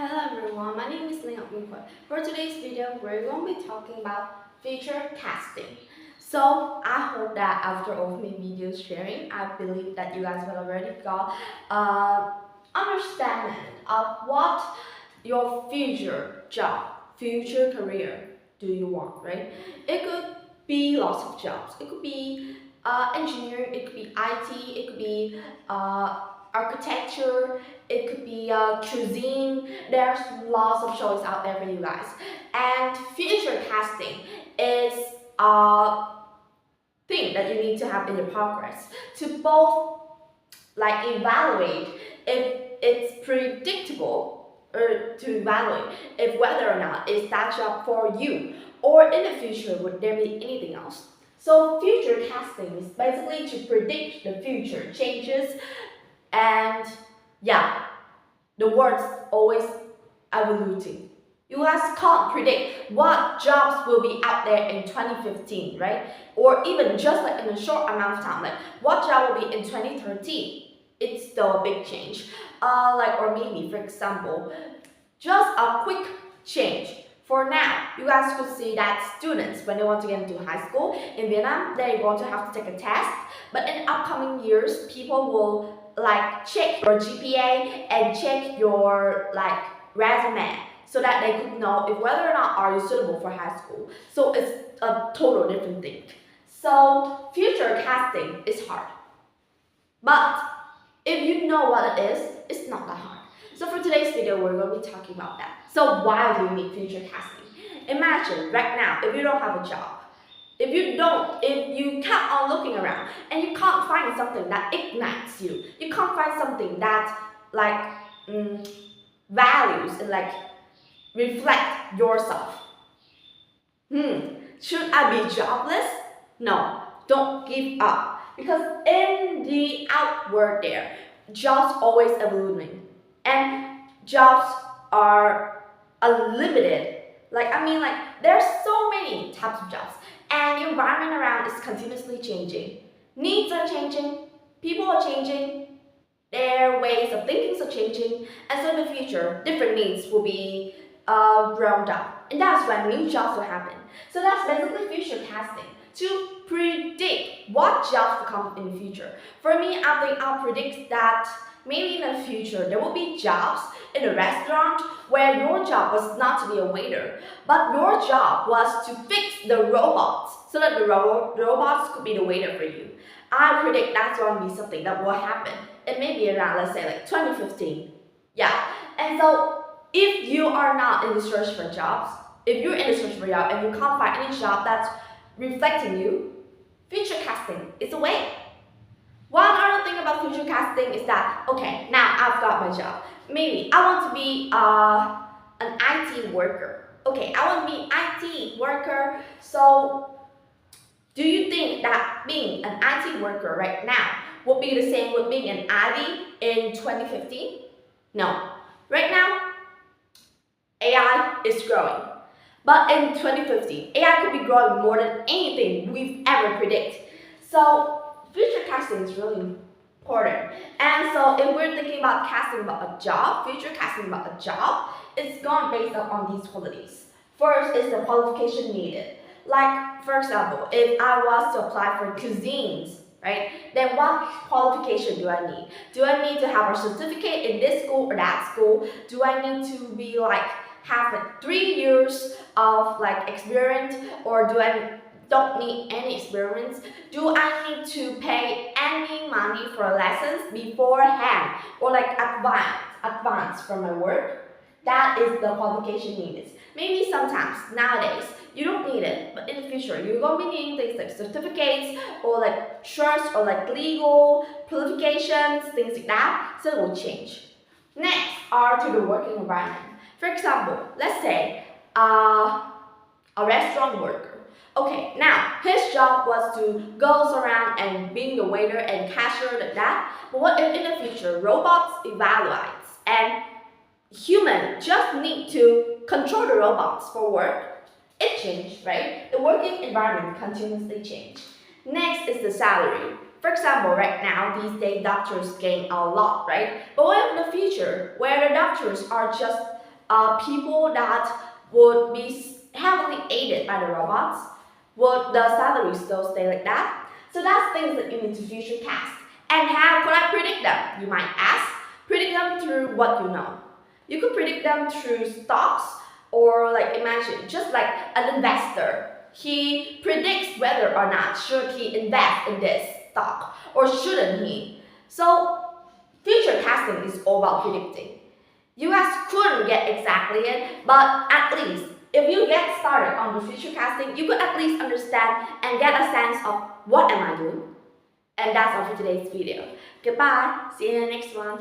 Hello everyone, my name is Ling Minhui. For today's video, we're going to be talking about future casting. So I hope that after all of my videos sharing, I believe that you guys will already got understanding of what your future job, future career do you want, right? It could be lots of jobs. It could be engineering, it could be IT, it could be architecture, it could be cuisine. There's lots of choice out there for you guys. And future casting is a thing that you need to have in your progress to both evaluate if it's predictable or to evaluate if whether or not is that job for you or in the future would there be anything else. So future casting is basically to predict the future changes and yeah, the words always evolving. You guys can't predict what jobs will be out there in 2015, right? Or even just like in a short amount of time, like what job will be in 2030. It's still a big change. Or maybe, for example, just a quick change. For now, you guys could see that students, when they want to get into high school in Vietnam, they're going to have to take a test. But in upcoming years, people will check your GPA and check your resume so that they could know if whether or not are you suitable for high school. So it's a total different thing. So future casting is hard. But if you know what it is, it's not that hard. So for today's video, we're going to be talking about that. So why do you need future casting? Imagine right now, if you don't have a job, if you keep on looking around and you can't find something that ignites you, you can't find something that values and reflect yourself. Should I be jobless? No, don't give up. Because in the outward there, jobs always evolving. And jobs are unlimited. There's so many types of jobs. And the environment around is continuously changing. Needs are changing, people are changing, their ways of thinking are changing, and so in the future, different needs will be grown up. And that's when new jobs will happen. So that's basically future casting, to predict what jobs will come in the future. For me, I think I'll predict that maybe in the future there will be jobs in a restaurant where your job was not to be a waiter, but your job was to fix the robots so that the robots could be the waiter for you. I predict that's going to be something that will happen. It may be around, let's say, 2015. Yeah. And so if you are not in the search for jobs, if you're in the search for a job and you can't find any job that's reflecting you, future casting is a way. One other thing about future casting is that, okay, now I've got my job. Maybe I want to be an IT worker. Okay, I want to be IT worker. So, do you think that being an IT worker right now will be the same with being an IT in 2015? No. Right now, AI is growing. But in 2050, AI could be growing more than anything we've ever predicted. So future casting is really important. And so if we're thinking about casting about a job, future casting about a job, it's going based on these qualities. First is the qualification needed. Like, for example, if I was to apply for cuisines, right? Then what qualification do I need? Do I need to have a certificate in this school or that school? Do I need to be have 3 years of experience, or do I don't need any experience? Do I need to pay any money for lessons beforehand or advance from my work? That is the qualification needed. Maybe sometimes nowadays you don't need it, but in the future you're gonna be needing things like certificates or trust or legal qualifications, things like that. So it will change. Next are to the working environment. For example, let's say a restaurant worker. Okay, now his job was to go around and being the waiter and cashier like that. But what if in the future robots evaluates and humans just need to control the robots for work? It changed, right? The working environment continuously changed. Next is the salary. For example, right now, these days, doctors gain a lot, right? But what if in the future, where the doctors are just people that would be heavily aided by the robots, would the salary still stay like that? So that's things that you need to future cast. And how could I predict them? You might ask. Predict them through what you know. You could predict them through stocks, or like imagine just like an investor. He predicts whether or not should he invest in this stock or shouldn't he. So future casting is all about predicting. You guys couldn't get exactly it, but at least if you get started on the future casting, you could at least understand and get a sense of what am I doing. And that's all for today's video. Goodbye. See you in the next one.